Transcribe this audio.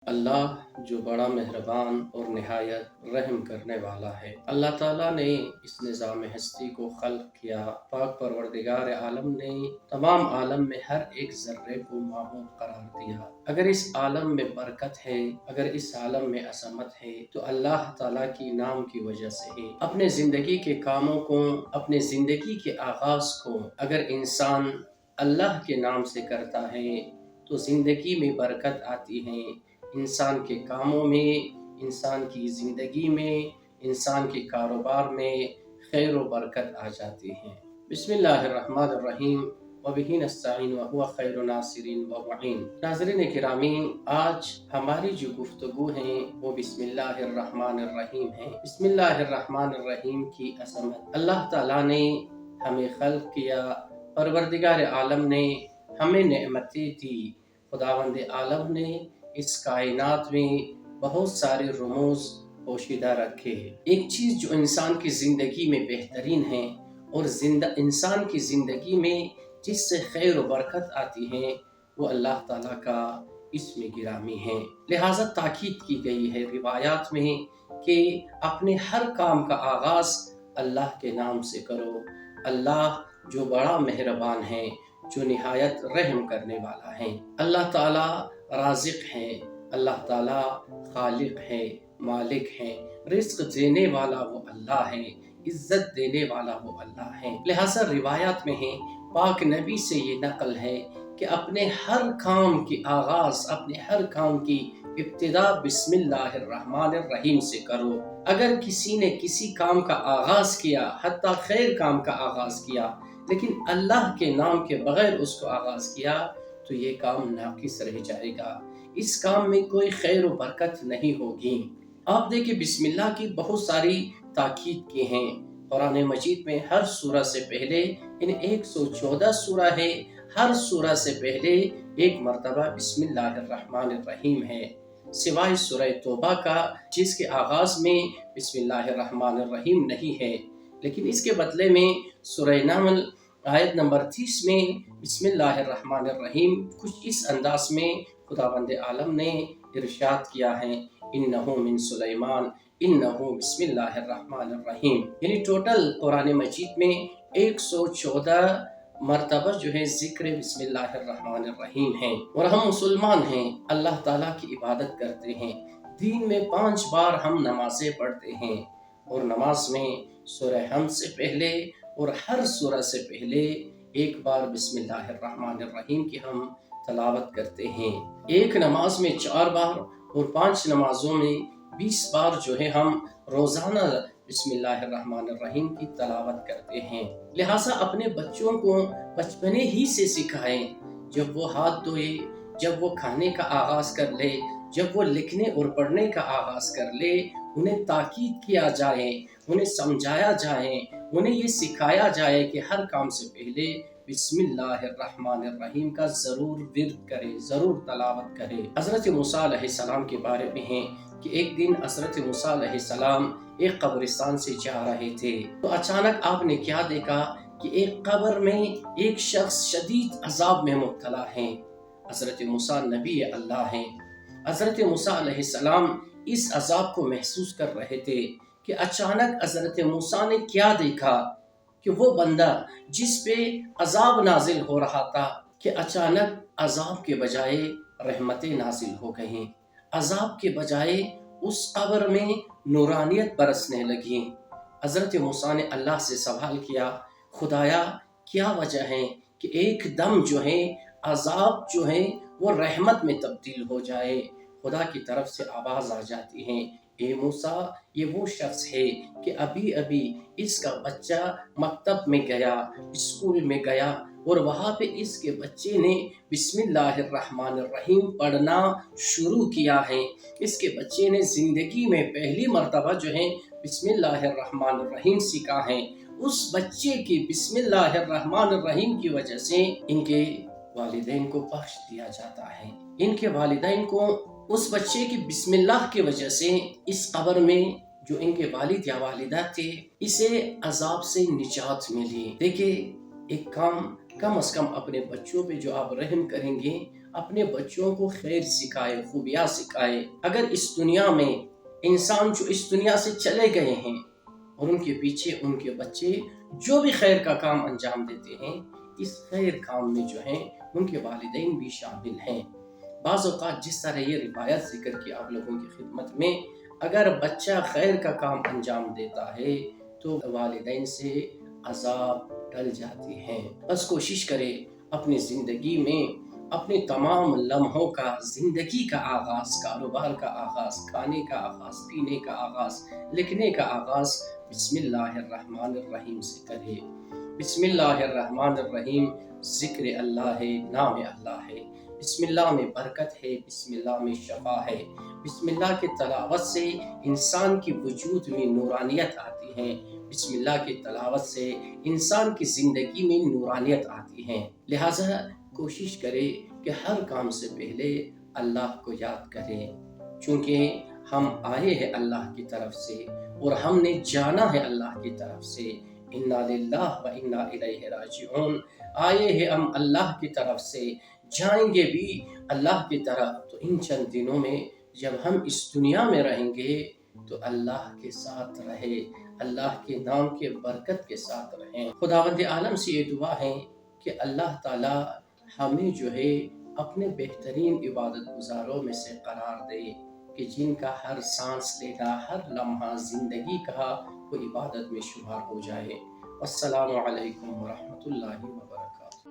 اللہ جو بڑا مہربان اور نہایت رحم کرنے والا ہے۔ اللہ تعالیٰ نے اس نظام ہستی کو خلق کیا۔ پاک پروردگار عالم نے تمام عالم میں ہر ایک ذرے کو معمور قرار دیا۔ اگر اس عالم میں برکت ہے، اگر اس عالم میں عظمت ہے تو اللہ تعالیٰ کی نام کی وجہ سے ہے۔ اپنے زندگی کے کاموں کو، اپنے زندگی کے آغاز کو اگر انسان اللہ کے نام سے کرتا ہے تو زندگی میں برکت آتی ہے، انسان کے کاموں میں، انسان کی زندگی میں، انسان کے کاروبار میں خیر و برکت آ جاتی ہے۔ بسم اللہ الرحمن الرحیم وبہ نستعین وہو خیر الناصرین ومعین۔ ناظرین گرامی، آج ہماری جو گفتگو ہے وہ بسم اللہ الرحمن الرحیم ہے۔ بسم اللہ الرحمن الرحیم کی عظمت، اللہ تعالیٰ نے ہمیں خلق کیا، پروردگار عالم نے ہمیں نعمتیں دی، خداوند عالم نے اس کائنات میں بہت سارے رموز پوشیدہ رکھے۔ ایک چیز جو انسان کی زندگی میں بہترین ہے اور انسان کی زندگی میں جس سے خیر و برکت آتی ہے وہ اللہ تعالیٰ کا اسم گرامی ہے۔ لہٰذا تاکید کی گئی ہے روایات میں کہ اپنے ہر کام کا آغاز اللہ کے نام سے کرو۔ اللہ جو بڑا مہربان ہے، جو نہایت رحم کرنے والا ہے۔ اللہ تعالیٰ رازق ہے، اللہ تعالیٰ خالق ہے، مالک ہے، رزق دینے والا وہ اللہ ہے، عزت دینے والا وہ اللہ ہے۔ لہٰذا روایات میں ہے، پاک نبی سے یہ نقل ہے کہ اپنے ہر کام کی آغاز، اپنے ہر کام کی ابتدا بسم اللہ الرحمن الرحیم سے کرو۔ اگر کسی نے کسی کام کا آغاز کیا، حتیٰ خیر کام کا آغاز کیا، لیکن اللہ کے نام کے بغیر اس کو آغاز کیا تو یہ کام ناقص رہ جائے گا، اس کام میں کوئی خیر و برکت نہیں ہوگی۔ آپ دیکھیں بسم اللہ کی بہت ساری تاکید کی ہیں قرآن مجید میں۔ ہر سورہ سے پہلے 114 سورہ ہے، ہر سورہ سے پہلے ایک مرتبہ بسم اللہ الرحمن الرحیم ہے، سوائے سورہ توبہ کا جس کے آغاز میں بسم اللہ الرحمن الرحیم نہیں ہے، لیکن اس کے بدلے میں سورہ نمل آیت نمبر 30 میں بسم اللہ الرحمن الرحیم کچھ اس انداز میں خداوند عالم نے ارشاد کیا ہے، انہو من سلیمان انہو بسم اللہ الرحمن الرحیم۔ یعنی ٹوٹل قرآن مجید میں 114 مرتبہ جو ہے ذکر بسم اللہ الرحمن الرحیم ہے۔ اور ہم مسلمان ہیں، اللہ تعالیٰ کی عبادت کرتے ہیں، دن میں 5 بار ہم نمازیں پڑھتے ہیں، اور نماز میں سورہ حمد سے پہلے اور ہر سورہ سے پہلے ایک بار بسم اللہ الرحمن الرحیم کی ہم تلاوت کرتے ہیں۔ ایک نماز میں 4 بار اور 5 نمازوں میں 20 بار جو ہے ہم روزانہ بسم اللہ الرحمن الرحیم کی تلاوت کرتے ہیں۔ لہٰذا اپنے بچوں کو بچپنے ہی سے سکھائیں، جب وہ ہاتھ دھوئے، جب وہ کھانے کا آغاز کر لے، جب وہ لکھنے اور پڑھنے کا آغاز کر لے، انہیں تاکید کیا جائے، انہیں سمجھایا جائے، انہیں یہ سکھایا جائے کہ ہر کام سے پہلے بسم اللہ الرحمن الرحیم کا ضرور ورد کرے، ضرور تلاوت کرے۔ حضرت موسیٰ علیہ السلام کے بارے میں ہے کہ ایک دن حضرت موسیٰ علیہ السلام ایک قبرستان سے جا رہے تھے تو اچانک آپ نے کیا دیکھا کہ ایک قبر میں ایک شخص شدید عذاب میں مبتلا ہے۔ حضرت موسیٰ نبی اللہ ہیں، حضرت موسیٰ علیہ السلام اس عذاب کو محسوس کر رہے تھے کہ اچانک حضرت موسیٰ نے کیا دیکھا کہ وہ بندہ جس پہ عذاب نازل ہو رہا تھا کہ اچانک عذاب کے بجائے رحمتیں نازل ہو گئیں، عذاب کے بجائے اس قبر میں نورانیت برسنے لگی۔ حضرت موسیٰ نے اللہ سے سوال کیا، خدایا کیا وجہ ہے کہ ایک دم جو ہے عذاب جو ہے وہ رحمت میں تبدیل ہو جائے؟ خدا کی طرف سے آواز آ جاتی ہے، اے موسیٰ یہ وہ شخص ہے کہ ابھی ابھی اس کا بچہ مکتب میں گیا، اسکول میں گیا، اور وہاں پہ اس کے بچے نے بسم اللہ الرحمن الرحیم پڑھنا شروع کیا ہے۔ اس کے بچے نے زندگی میں پہلی مرتبہ جو ہے بسم اللہ الرحمن الرحیم سیکھا ہے۔ اس بچے کی بسم اللہ الرحمن الرحیم کی وجہ سے ان کے والدین کو بخش دیا جاتا ہے۔ ان کے والدین کو اس بچے کی بسم اللہ کی وجہ سے اس قبر میں جو ان کے والد یا والدہ تھے اسے عذاب سے نجات ملی۔ دیکھیں ایک کام کم از کم اپنے بچوں پہ جو آپ رحم کریں گے اپنے بچوں کو خیر سکھائے، خوبیاں سکھائے۔ اگر اس دنیا میں انسان جو اس دنیا سے چلے گئے ہیں اور ان کے پیچھے ان کے بچے جو بھی خیر کا کام انجام دیتے ہیں، اس خیر کام میں جو ہیں ان کے والدین بھی شامل ہیں۔ بعض اوقات جس طرح یہ روایت ذکر کی آپ لوگوں کی خدمت میں، اگر بچہ خیر کا کام انجام دیتا ہے تو والدین سے عذاب ٹل جاتی ہیں۔ بس کوشش کرے اپنی زندگی میں اپنے تمام لمحوں کا، زندگی کا آغاز، کاروبار کا آغاز، کھانے کا آغاز، پینے کا آغاز، لکھنے کا آغاز بسم اللہ الرحمن الرحیم سے کرے۔ بسم اللہ الرحمن الرحیم ذکر اللہ ہے، نام اللہ ہے۔ بسم اللہ میں برکت ہے، بسم اللہ میں شفا ہے۔ بسم اللہ کی تلاوت سے انسان کی وجود میں نورانیت آتی ہے۔ بسم اللہ کی تلاوت سے انسان کی زندگی میں نورانیت آتی ہے۔ لہٰذا کوشش کرے کہ ہر کام سے پہلے اللہ کو یاد کریں، چونکہ ہم آئے ہیں اللہ کی طرف سے اور ہم نے جانا ہے اللہ کی طرف سے۔ انا للہ و انا الیہ راجعون، آئے ہیں ہم اللہ کی طرف سے، جائیں گے بھی اللہ کی طرف۔ تو ان چند دنوں میں جب ہم اس دنیا میں رہیں گے تو اللہ کے ساتھ رہے، اللہ کے نام کے برکت کے ساتھ رہیں۔ خداوند عالم سے یہ دعا ہے کہ اللہ تعالی ہمیں جو ہے اپنے بہترین عبادت گزاروں میں سے قرار دے، کہ جن کا ہر سانس لینا، ہر لمحہ زندگی کا وہ عبادت میں شمار ہو جائے۔ السلام علیکم ورحمۃ اللہ وبرکاتہ۔